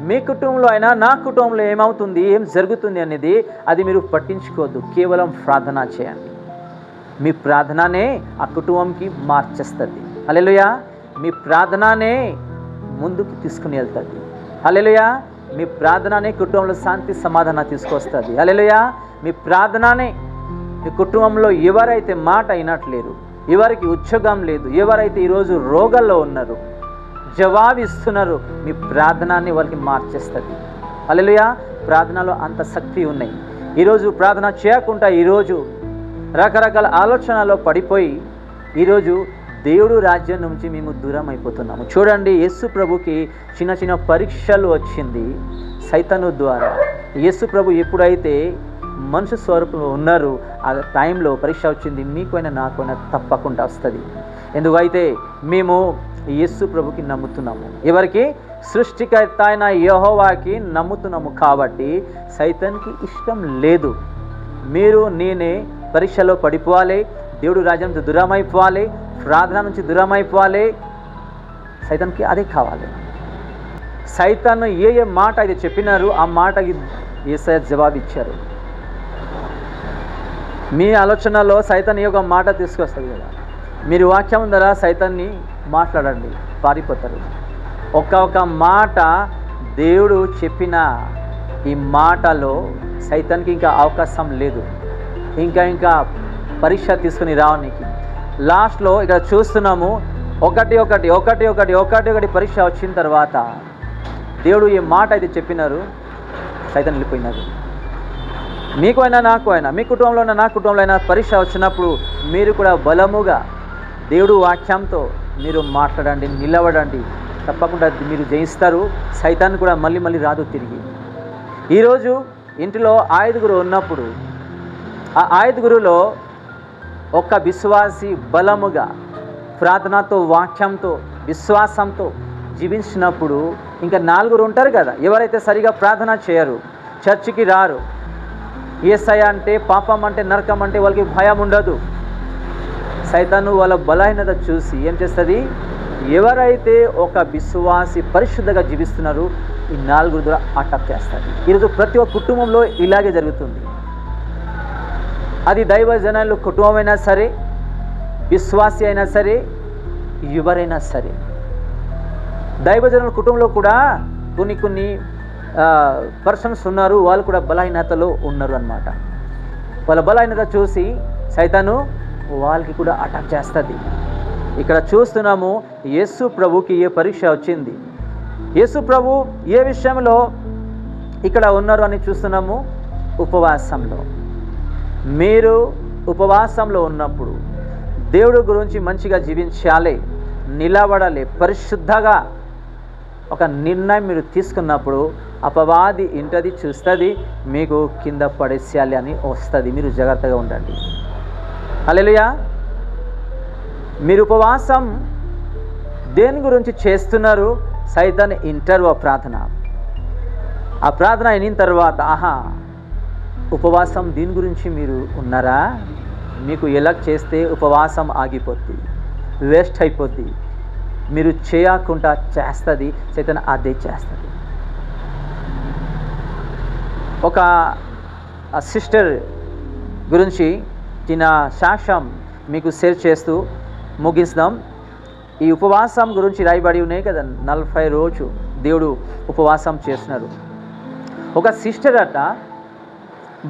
మీ కుటుంబంలో అయినా నా కుటుంబంలో ఏమవుతుంది, ఏం జరుగుతుంది అనేది అది మీరు పట్టించుకోవద్దు. కేవలం ప్రార్థన చేయండి. మీ ప్రార్థననే ఆ కుటుంబంకి మార్చేస్తుంది. హల్లెలూయా. మీ ప్రార్థననే ముందుకు తీసుకుని వెళ్తుంది. హల్లెలూయా. మీ ప్రార్థననే కుటుంబంలో శాంతి సమాధానం తీసుకొస్తుంది. హల్లెలూయా. మీ ప్రార్థననే మీ కుటుంబంలో ఎవరైతే మాట అయినట్లేరు, ఎవరికి ఉద్యోగం లేదు, ఎవరైతే ఈరోజు రోగాల్లో ఉన్నారు, జవాబిస్తున్నారు, మీ ప్రార్థనని వాళ్ళకి మార్చేస్తుంది. హల్లెలూయా. ప్రార్థనలో అంత శక్తి ఉన్నాయి. ఈరోజు ప్రార్థన చేయకుండా ఈరోజు రకరకాల ఆలోచనలో పడిపోయి ఈరోజు దేవుడు రాజ్యం నుంచి మేము దూరం అయిపోతున్నాము. చూడండి, యేసు ప్రభుకి చిన్న చిన్న పరీక్షలు వచ్చింది సైతాను ద్వారా. యేసు ప్రభు ఎప్పుడైతే మనుషు స్వరూపంలో ఉన్నారు, ఆ టైంలో పరీక్ష వచ్చింది. మీకైనా నాకైనా తప్పకుండా వస్తుంది. ఎందుకైతే మేము యేసు ప్రభుకి నమ్ముతున్నాము. ఎవరికి? సృష్టికర్త అయిన యెహోవాకి నమ్ముతున్నాము. కాబట్టి సైతాన్కి ఇష్టం లేదు మీరు నేనే పరీక్షలో పడిపోవాలి, దేవుడు రాజ్యం నుంచి దూరం అయిపోవాలి, ప్రార్థన నుంచి దూరం అయిపోవాలి. సైతాన్కి అదే కావాలి. సైతాను ఏ మాట అయితే చెప్పినారు ఆ మాటకి యేసయ్య జవాబు ఇచ్చారు. మీ ఆలోచనలో సైతాన్ ఒక మాట తీసుకొస్తుంది కదా, మీరు వాక్యం ద్వారా సైతాన్ని మాట్లాడండి, పారిపోతారు. ఒక్క మాట దేవుడు చెప్పిన ఈ మాటలో సైతాన్కి ఇంకా అవకాశం లేదు. ఇంకా పరీక్ష తీసుకుని రావడానికి. లాస్ట్లో ఇక్కడ చూస్తున్నాము, ఒకటి పరీక్ష వచ్చిన తర్వాత దేవుడు ఏ మాట అయితే చెప్పినారు సైతాన్ వెళ్ళిపోయినారు. మీకు అయినా నాకు అయినా, మీ కుటుంబంలో అయినా నా కుటుంబంలో అయినా పరీక్ష వచ్చినప్పుడు మీరు కూడా బలముగా దేవుడు వాక్యంతో మీరు మాట్లాడండి, నిలబడండి. తప్పకుండా మీరు జయిస్తారు. సైతాన్ కూడా మళ్ళీ రాదు తిరిగి. ఈరోజు ఇంటిలో 5 ఉన్నప్పుడు ఆ 5లో ఒక విశ్వాసి బలముగా ప్రార్థనతో, వాక్యంతో, విశ్వాసంతో జీవించినప్పుడు ఇంకా 4 ఉంటారు కదా, ఎవరైతే సరిగా ప్రార్థన చేయరు, చర్చికి రారు, యేసయ్య అంటే, పాపం అంటే, నరకం అంటే వాళ్ళకి భయం ఉండదు. సైతాను వాళ్ళ బలహీనత చూసి ఏం చేస్తుంది, ఎవరైతే ఒక విశ్వాసి పరిశుద్ధంగా జీవిస్తున్నారో ఈ 4 ద్వారా అటాక్ చేస్తారు. ఈరోజు ప్రతి ఒక్క కుటుంబంలో ఇలాగే జరుగుతుంది. అది దైవజనుల కుటుంబమైనా సరే, విశ్వాసి అయినా సరే, ఎవరైనా సరే. దైవజనుల కుటుంబంలో కూడా కొన్ని పర్సన్స్ ఉన్నారు, వాళ్ళు కూడా బలహీనతలో ఉన్నారు అన్నమాట. వాళ్ళ బలహీనత చూసి సైతాను వాళ్ళకి కూడా అటాక్ చేస్తుంది. ఇక్కడ చూస్తున్నాము యేసు ప్రభుకి ఏ పరీక్ష వచ్చింది, యేసు ప్రభు ఏ విషయంలో ఇక్కడ ఉన్నారు అని చూస్తున్నాము. ఉపవాసంలో. మీరు ఉపవాసంలో ఉన్నప్పుడు దేవుడి గురించి మంచిగా జీవించాలి, నిలబడాలి, పరిశుద్ధంగా ఒక నిర్ణయం మీరు తీసుకున్నప్పుడు అపవాది ఇంటది, చూస్తుంది, మీకు కింద పడేసేయాలి అని వస్తుంది. మీరు జాగ్రత్తగా ఉండండి. హల్లెలూయా. మీరు ఉపవాసం దేని గురించి చేస్తున్నారు, సైతాన్ ఇంటర్ ఆ ప్రార్థన అయిన తర్వాత ఉపవాసం దీని గురించి మీరు ఉన్నారా, మీకు ఎలా చేస్తే ఉపవాసం ఆగిపోద్ది, వేస్ట్ అయిపోద్ది, మీరు చేయకుండా చేస్తుంది సైతాన్, అదే చేస్తుంది. ఒక సిస్టర్ గురించి చిన్న సాక్ష్యం మీకు షేర్ చేస్తూ ముగిస్తాం. ఈ ఉపవాసం గురించి రాయబడి ఉన్నాయి కదా, 40 రోజు దేవుడు ఉపవాసం చేస్తున్నారు. ఒక సిస్టర్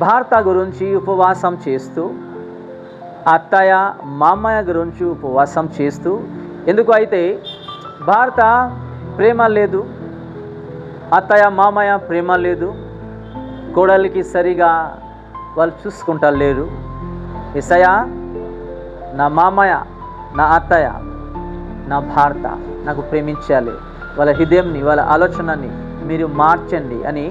భర్త గురించి ఉపవాసం చేస్తూ, అత్తయ్య మామయ్య గురించి ఉపవాసం చేస్తూ, ఎందుకు అయితే భర్త ప్రేమ లేదు, అత్తయ్య మామయ్య ప్రేమ లేదు, కోడలికి సరిగా వాళ్ళు చూసుకుంటా లేరు. యేసయ్యా, నా మామయ్య, నా అత్తయ్య, నా భర్త నాకు ప్రేమించాలి, వాళ్ళ హృదయంని, వాళ్ళ ఆలోచనని మీరు మార్చండి అని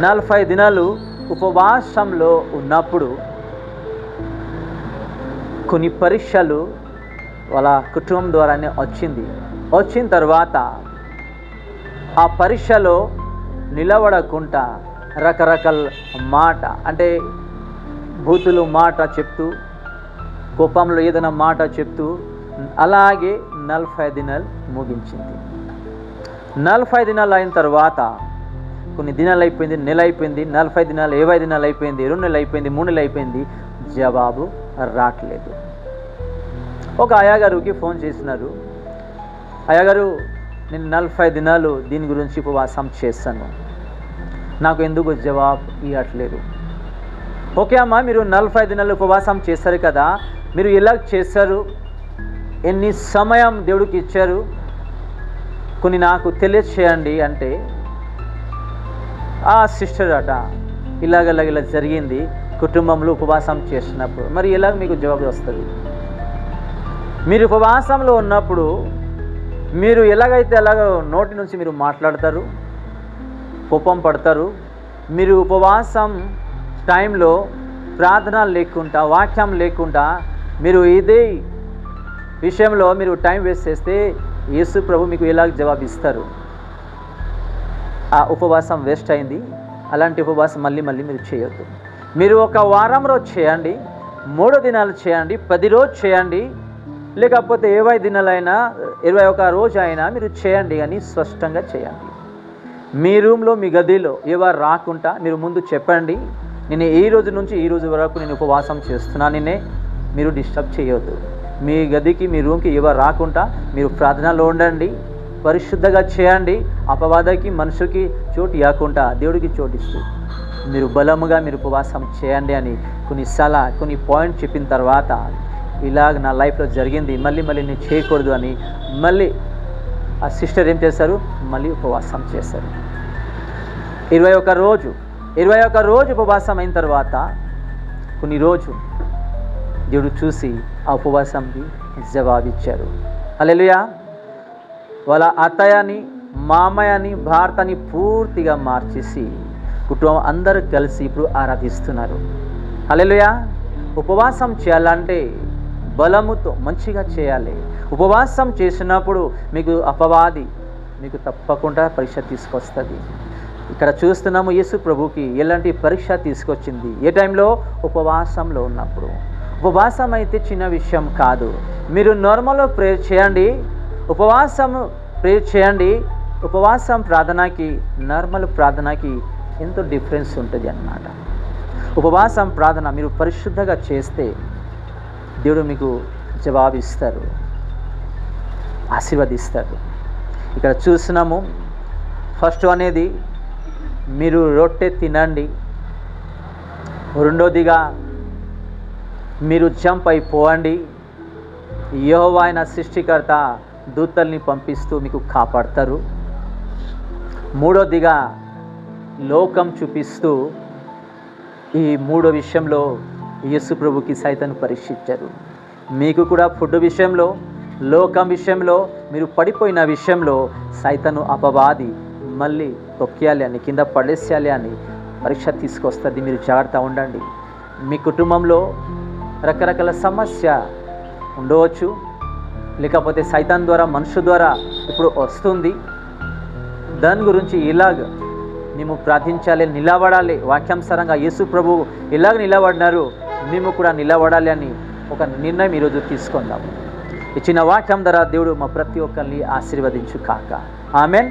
40 దినాలు ఉపవాసంలో ఉన్నప్పుడు కొన్ని పరీక్షలు వాళ్ళ కుటుంబం ద్వారానే వచ్చిన తర్వాత ఆ పరీక్షలో నిలబడకుండా రకరకాల మాట, అంటే బూతులు మాట చెప్తూ, కోపంలో ఏదైనా మాట చెప్తూ అలాగే 40 దినాలు ముగించింది. 40 దినాలు అయిన తర్వాత, కొన్ని దినాలు అయిపోయింది, నెల అయిపోయింది, 40 దినాలు, 20 దినాలు అయిపోయింది, 2 నెలలు అయిపోయింది, 3 నెలలు అయిపోయింది, జవాబు రావట్లేదు. ఒక అయ్యగారికి ఫోన్ చేసినారు, అయ్యగారు నేను 40 దినాలు దీని గురించి ఉపవాసం చేస్తాను, నాకు ఎందుకు జవాబు ఇవ్వట్లేదు. ఓకే అమ్మా, మీరు 40 దినాలు ఉపవాసం చేస్తారు కదా, మీరు ఎలా చేస్తారు, ఎన్ని సమయం దేవుడికి ఇచ్చారు, కొన్ని నాకు తెలియచేయండి అంటే, ఆ సిస్టర్ అట ఇలా జరిగింది కుటుంబంలో ఉపవాసం చేసినప్పుడు. మరి ఎలా మీకు జవాబు వస్తుంది? మీరు ఉపవాసంలో ఉన్నప్పుడు మీరు ఎలాగైతే అలాగ నోటి నుంచి మీరు మాట్లాడతారు, కోపం పడతారు. మీరు ఉపవాసం టైంలో ప్రార్థన లేకుండా, వాక్యం లేకుండా మీరు ఇదే విషయంలో మీరు టైం వేస్ట్ చేస్తే యేసు ప్రభు మీకు ఎలాగ జవాబిస్తారు? ఆ ఉపవాసం వేస్ట్ అయింది. అలాంటి ఉపవాసం మళ్ళీ మీరు చేయొద్దు. మీరు ఒక వారం రోజు చేయండి, 3 దినాలు చేయండి, 10 రోజు చేయండి, లేకపోతే 20 దినాలైనా 21 రోజు అయినా మీరు చేయండి, అని స్పష్టంగా చేయండి. మీ రూమ్లో, మీ గదిలో ఎవరు రాకుండా మీరు ముందు చెప్పండి, నేను ఈ రోజు నుంచి ఈ రోజు వరకు నేను ఉపవాసం చేస్తున్నాననే మీరు డిస్టర్బ్ చేయొద్దు. మీ గదికి, మీ రూమ్కి ఎవరు రాకుండా మీరు ప్రార్థనలో ఉండండి, పరిశుద్ధంగా చేయండి. అపవాదకి, మనుషులకి చోటు ఇవ్వకుండా దేవుడికి చోటు ఇస్తూ మీరు బలముగా మీరు ఉపవాసం చేయండి అని కొన్ని పాయింట్ చెప్పిన తర్వాత, ఇలాగ నా లైఫ్లో జరిగింది, మళ్ళీ నేను చేయకూడదు అని మళ్ళీ ఆ సిస్టర్ ఏం చేస్తారు, మళ్ళీ ఉపవాసం చేస్తారు. 21 రోజు ఉపవాసం అయిన తర్వాత కొన్ని రోజు దేవుడు చూసి ఆ ఉపవాసంకి జవాబిచ్చారు. హల్లెలూయా. వాళ్ళ అత్తయ్యని, మామయ్యని, భర్తని పూర్తిగా మార్చేసి కుటుంబం అందరూ కలిసి ఇప్పుడు ఆరాధిస్తున్నారు. హల్లెలూయా. ఉపవాసం చేయాలంటే బలముతో మంచిగా చేయాలి. ఉపవాసం చేసినప్పుడు మీకు అపవాది మీకు తప్పకుండా పరీక్ష తీసుకొస్తుంది. ఇక్కడ చూస్తున్నాము, యేసు ప్రభుకి ఎలాంటి పరీక్ష తీసుకొచ్చింది? ఏ టైంలో? ఉపవాసంలో ఉన్నప్పుడు. ఉపవాసం అయితే చిన్న విషయం కాదు. మీరు నార్మల్గా ప్రేయర్ చేయండి, ఉపవాసం ప్రేయర్ చేయండి. ఉపవాసం ప్రార్థనకి, నార్మల్ ప్రార్థనకి ఎంతో డిఫరెన్స్ ఉంటుంది అన్నమాట. ఉపవాసం ప్రార్థన మీరు పరిశుద్ధంగా చేస్తే దేవుడు మీకు జవాబిస్తారు, ఆశీర్వదిస్తారు. ఇక్కడ చూస్తున్నాము, ఫస్ట్ అనేది మీరు రొట్టె తినండి. రెండోదిగా మీరు జంప్ అయిపోండి. యెహోవా అయిన సృష్టికర్త దూతల్ని పంపిస్తూ మీకు కాపాడతారు. మూడోదిగా లోకం చూపిస్తూ, ఈ మూడో విషయంలో యేసు ప్రభుకి సైతాను పరీక్షించారు. మీకు కూడా ఫుడ్ విషయంలో, లోకం విషయంలో, మీరు పడిపోయిన విషయంలో సైతాను అపవాది మళ్ళీ తొక్కేయాలి అని, కింద పడేసేయాలి అని పరీక్ష తీసుకొస్తుంది. మీరు జాగ్రత్త ఉండండి. మీ కుటుంబంలో రకరకాల సమస్య ఉండవచ్చు, లేకపోతే సైతాన్ ద్వారా, మనుషు ద్వారా ఇప్పుడు వస్తుంది. దాని గురించి ఇలాగ మేము ప్రార్థించాలి, నిలబడాలి. వాక్యాంశరంగా యేసు ప్రభు ఇలాగ నిలబడినారు, మేము కూడా నిలబడాలి అని ఒక నిర్ణయం ఈరోజు తీసుకుందాం. ఇచ్చిన వాక్యం ద్వారా దేవుడు మా ప్రతి ఒక్కరిని ఆశీర్వదించు కాక. ఆమెన్.